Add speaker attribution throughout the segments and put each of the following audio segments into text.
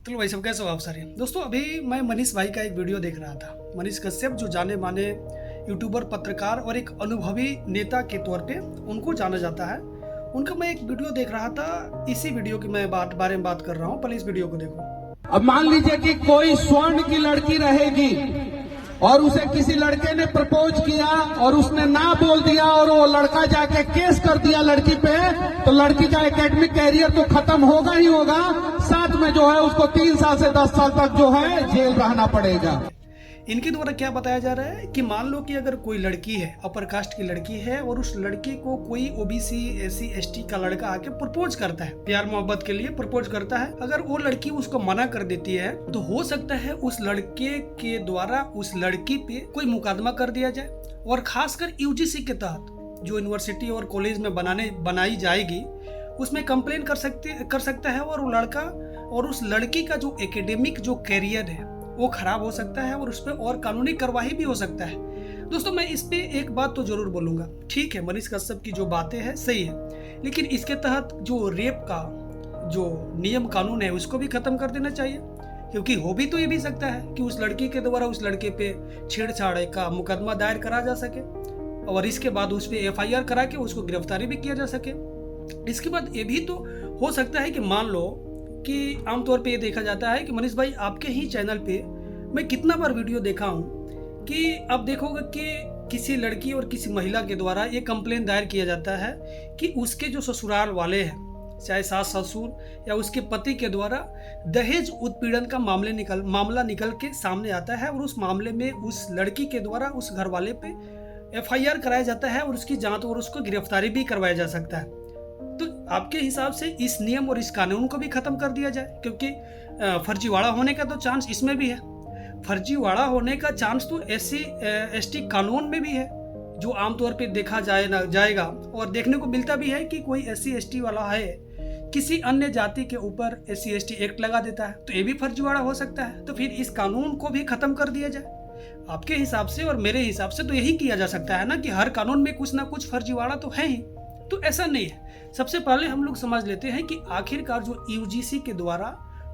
Speaker 1: तो भाई सब कैसे हो आप सारे दोस्तों। अभी मैं मनीष भाई का एक वीडियो देख रहा था। मनीष कश्यप जो जाने माने यूट्यूबर, पत्रकार और एक अनुभवी नेता के तौर पे उनको जाना जाता है। उनका मैं एक वीडियो देख रहा था। इसी वीडियो की मैं बारे में बात कर रहा हूँ। पहले इस वीडियो को देखो।
Speaker 2: अब मान लीजिए कि कोई स्वर्ण की लड़की रहेगी और उसे किसी लड़के ने प्रपोज किया और उसने ना बोल दिया और वो लड़का जाके केस कर दिया लड़की पे, तो लड़की का एकेडमिक कैरियर तो खत्म होगा ही होगा, साथ में जो है उसको 3 साल से 10 साल तक जो है जेल रहना पड़ेगा।
Speaker 1: इनके द्वारा क्या बताया जा रहा है कि मान लो कि अगर कोई लड़की है, अपर कास्ट की लड़की है, और उस लड़की को कोई ओबीसी, एससी, एसटी का लड़का आके प्रपोज करता है, प्यार मोहब्बत के लिए प्रपोज करता है। अगर वो लड़की उसको मना कर देती है तो हो सकता है उस लड़के के द्वारा उस लड़की पे कोई मुकदमा कर दिया जाए। और खासकर यूजीसी के तहत जो यूनिवर्सिटी और कॉलेज में बनाई जाएगी उसमें कंप्लेन कर सकता है। और वो लड़का और उस लड़की का जो एकेडमिक जो कैरियर है वो खराब हो सकता है और उस पर और कानूनी कार्रवाई भी हो सकता है। दोस्तों मैं इस पे एक बात तो जरूर बोलूंगा, ठीक है मनीष कश्यप की जो बातें हैं सही है, लेकिन इसके तहत जो रेप का जो नियम कानून है उसको भी खत्म कर देना चाहिए। क्योंकि हो भी तो ये भी सकता है कि उस लड़की के द्वारा उस लड़के पे छेड़छाड़ का मुकदमा दायर करा जा सके और इसके बाद उस पर FIR करा के उसको गिरफ्तारी भी किया जा सके। इसके बाद ये भी तो हो सकता है कि मान लो कि आमतौर पे ये देखा जाता है कि मनीष भाई आपके ही चैनल पे मैं कितना बार वीडियो देखा हूँ कि आप देखोगे कि किसी लड़की और किसी महिला के द्वारा ये कंप्लेन दायर किया जाता है कि उसके जो ससुराल वाले हैं, चाहे सास ससुर या उसके पति के द्वारा दहेज उत्पीड़न का मामला निकल के सामने आता है और उस मामले में उस लड़की के द्वारा उस घर वाले पे FIR कराया जाता है और उसकी जांच और उसको गिरफ्तारी भी करवाया जा सकता है। तो आपके हिसाब से इस नियम और इस कानून को भी खत्म कर दिया जाए, क्योंकि फर्जीवाड़ा होने का तो चांस इसमें भी है। फर्जीवाड़ा होने का चांस तो SC ST कानून में भी है, जो आमतौर पे देखा जाएगा और देखने को मिलता भी है कि कोई SC ST वाला है किसी अन्य जाति के ऊपर SC ST एक्ट लगा देता है, तो ये भी फर्जीवाड़ा हो सकता है। तो फिर इस कानून को भी खत्म कर दिया जाए। आपके हिसाब से और मेरे हिसाब से तो यही किया जा सकता है ना, कि हर कानून में कुछ ना कुछ फर्जीवाड़ा तो है ही। तो ऐसा नहीं है। सबसे पहले हम लोग समझ लेते हैं कि आखिरकार जो यूजीसी के द्वारा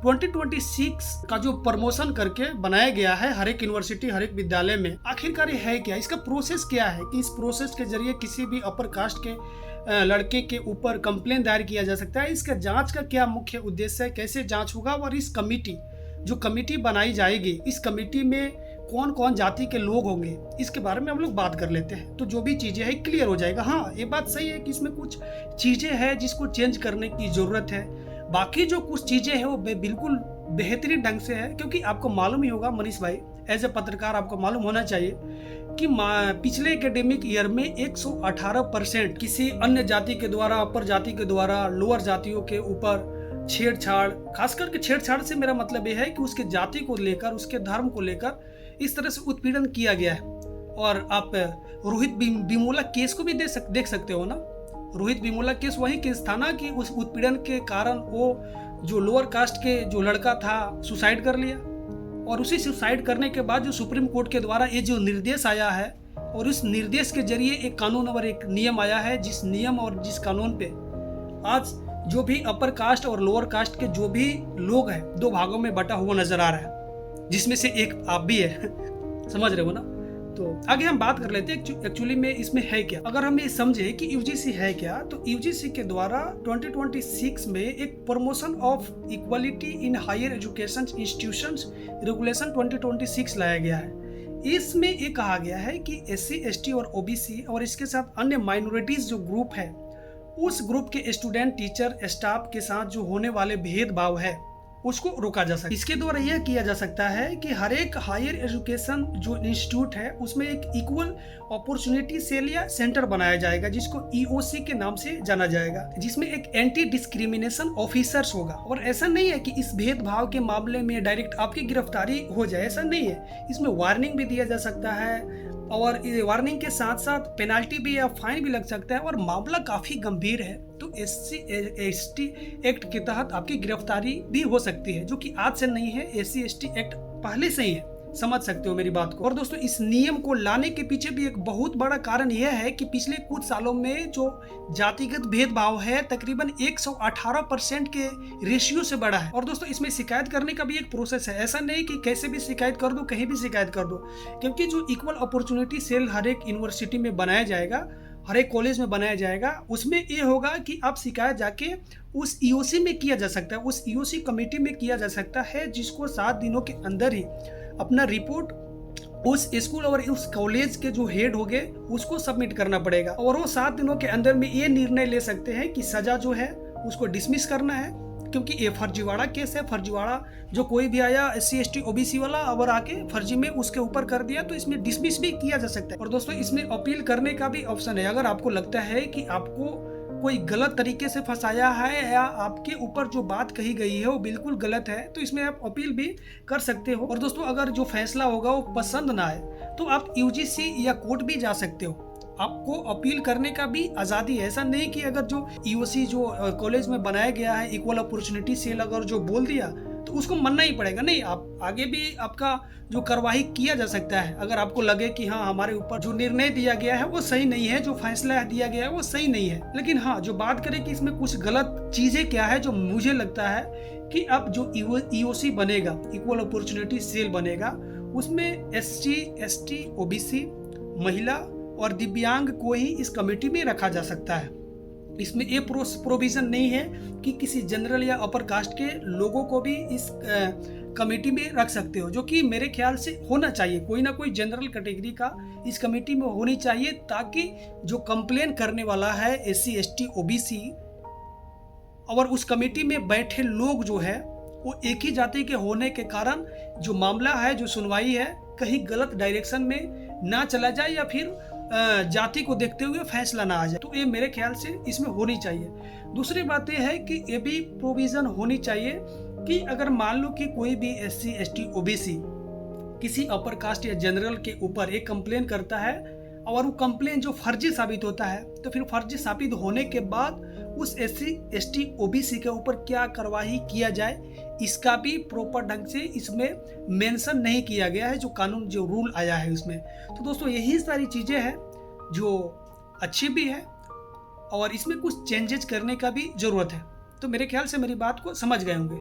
Speaker 1: 2026 का जो प्रमोशन करके बनाया गया है हर एक यूनिवर्सिटी, हर एक विद्यालय में, आखिरकार ये है क्या, इसका प्रोसेस क्या है कि इस प्रोसेस के जरिए किसी भी अपर कास्ट के लड़के के ऊपर कंप्लेन दायर किया जा सकता है। इसका जांच का क्या मुख्य उद्देश्य है, कैसे जांच होगा, और इस कमेटी बनाई जाएगी, इस कमेटी में कौन कौन जाति के लोग होंगे, इसके बारे में हम लोग बात कर लेते हैं। तो जो भी चीजें हैं क्लियर हो जाएगा। हाँ ये बात सही है कि इसमें कुछ चीजें हैं जिसको चेंज करने की जरूरत है। बाकी जो कुछ चीजें हैं वो बिल्कुल बेहतरीन ढंग से है, क्योंकि आपको मालूम ही होगा मनीष भाई, एज ए पत्रकार आपको मालूम होना चाहिए कि पिछले एकेडमिक ईयर में 118% किसी अन्य जाति के द्वारा, अपर जाति के द्वारा लोअर जातियों के ऊपर छेड़छाड़, खास करके छेड़छाड़ से मेरा मतलब यह है कि उसके जाति को लेकर, उसके धर्म को लेकर इस तरह से उत्पीड़न किया गया है। और आप रोहित बिमोला केस को भी देख सकते हो ना। रोहित बिमोला केस वही केस था ना कि उस उत्पीड़न के कारण वो जो लोअर कास्ट के जो लड़का था सुसाइड कर लिया, और उसी सुसाइड करने के बाद जो सुप्रीम कोर्ट के द्वारा ये जो निर्देश आया है, और उस निर्देश के जरिए एक कानून और एक नियम आया है, जिस नियम और जिस कानून पे आज जो भी अपर कास्ट और लोअर कास्ट के जो भी लोग हैं 2 भागों में बटा हुआ नजर आ रहा है, जिसमें से एक आप भी है। समझ रहे हो ना। तो आगे हम बात कर लेते हैं एक्चुअली में इसमें है क्या। अगर हम ये समझे कि यूजीसी है क्या, तो यूजीसी के द्वारा 2026 में एक promotion of equality in higher education institutions regulation 2026 लाया गया है। इसमें ये कहा गया है कि SC ST और OBC और इसके साथ अन्य माइनॉरिटीज जो ग्रुप है, उस ग्रुप के स्टूडेंट, टीचर, स्टाफ के साथ जो होने वाले भेदभाव है उसको रोका जा सकता है। इसके द्वारा यह किया जा सकता है कि हर एक हायर एजुकेशन जो इंस्टीट्यूट है उसमें एक इक्वल अपॉर्चुनिटी सेल या सेंटर बनाया जाएगा, जिसको EOC के नाम से जाना जाएगा, जिसमें एक एंटी डिस्क्रिमिनेशन ऑफिसर्स होगा। और ऐसा नहीं है कि इस भेदभाव के मामले में डायरेक्ट आपकी गिरफ्तारी हो जाए, ऐसा नहीं है। इसमें वार्निंग भी दिया जा सकता है और वार्निंग के साथ साथ पेनाल्टी भी या फाइन भी लग सकता है, और मामला काफी गंभीर है तो SC ST एक्ट के तहत आपकी गिरफ्तारी भी हो सकती है, जो कि आज से नहीं है। SC ST एक्ट पहले से ही है, समझ सकते हो मेरी बात को। और दोस्तों इस नियम को लाने के पीछे भी एक बहुत बड़ा कारण यह है कि पिछले कुछ सालों में जो जातिगत भेदभाव है तकरीबन 118% के रेशियो से बढ़ा है। और दोस्तों इसमें शिकायत करने का भी एक प्रोसेस है, ऐसा नहीं कि कैसे भी शिकायत कर दो, कहीं भी शिकायत कर दो, क्योंकि जो इक्वल अपॉर्चुनिटी सेल हर एक यूनिवर्सिटी में बनाया जाएगा, हर एक कॉलेज में बनाया जाएगा, उसमें ये होगा कि आप शिकायत जाके उस ईओसी में किया जा सकता है, उस ईओसी कमेटी में किया जा सकता है, जिसको 7 दिनों के अंदर ही अपना रिपोर्ट उस स्कूल और उस कॉलेज के जो हेड होंगे उसको सबमिट करना पड़ेगा। और वो 7 दिनों के अंदर में ये निर्णय ले सकते हैं कि सजा जो है उसको डिसमिस करना है, क्योंकि ये फर्जीवाड़ा केस है। फर्जीवाड़ा जो कोई भी आया SC ST OBC वाला और आके फर्जी में उसके ऊपर कर दिया तो इसमें डिसमिस भी किया जा सकता है। और दोस्तों इसमें अपील करने का भी ऑप्शन है। अगर आपको लगता है कि आपको कोई गलत तरीके से फंसाया है या आपके ऊपर जो बात कही गई है वो बिल्कुल गलत है, तो इसमें आप अपील भी कर सकते हो। और दोस्तों अगर जो फैसला होगा वो पसंद ना आए तो आप UGC या कोर्ट भी जा सकते हो। आपको अपील करने का भी आज़ादी है। ऐसा नहीं कि अगर जो EOC जो कॉलेज में बनाया गया है इक्वल अपॉर्चुनिटी सेल अगर जो बोल दिया तो उसको मानना ही पड़ेगा। नहीं, आप आगे भी आपका जो कार्रवाई किया जा सकता है अगर आपको लगे कि हाँ हमारे ऊपर जो निर्णय दिया गया है वो सही नहीं है, जो फैसला दिया गया है वो सही नहीं है। लेकिन हाँ, जो बात करें कि इसमें कुछ गलत चीज़ें क्या है, जो मुझे लगता है कि अब जो EOC बनेगा, इक्वल अपॉर्चुनिटी सेल बनेगा, उसमें SC ST OBC महिला और दिव्यांग को ही इस कमेटी में रखा जा सकता है। इसमें ये प्रोविजन नहीं है कि किसी जनरल या अपर कास्ट के लोगों को भी इस कमेटी में रख सकते हो, जो कि मेरे ख्याल से होना चाहिए। कोई ना कोई जनरल कैटेगरी का इस कमेटी में होनी चाहिए, ताकि जो कंप्लेन करने वाला है SC ST OBC और उस कमेटी में बैठे लोग जो है वो एक ही जाति के होने के कारण जो मामला है, जो सुनवाई है, कहीं गलत डायरेक्शन में ना चला जाए या फिर जाति को देखते हुए फैसला ना आ जाए। तो ये मेरे ख्याल से इसमें होनी चाहिए। दूसरी बात यह है कि ये भी प्रोविज़न होनी चाहिए कि अगर मान लो कि कोई भी SC ST OBC किसी अपर कास्ट या जनरल के ऊपर एक कंप्लेन करता है और वो कंप्लेन जो फर्जी साबित होता है, तो फिर फर्जी साबित होने के बाद उस SC ST OBC के ऊपर क्या कार्रवाई किया जाए, इसका भी प्रॉपर ढंग से इसमें मेंशन नहीं किया गया है, जो कानून जो रूल आया है उसमें। तो दोस्तों यही सारी चीज़ें हैं जो अच्छी भी है और इसमें कुछ चेंजेस करने का भी ज़रूरत है। तो मेरे ख्याल से मेरी बात को समझ गए होंगे।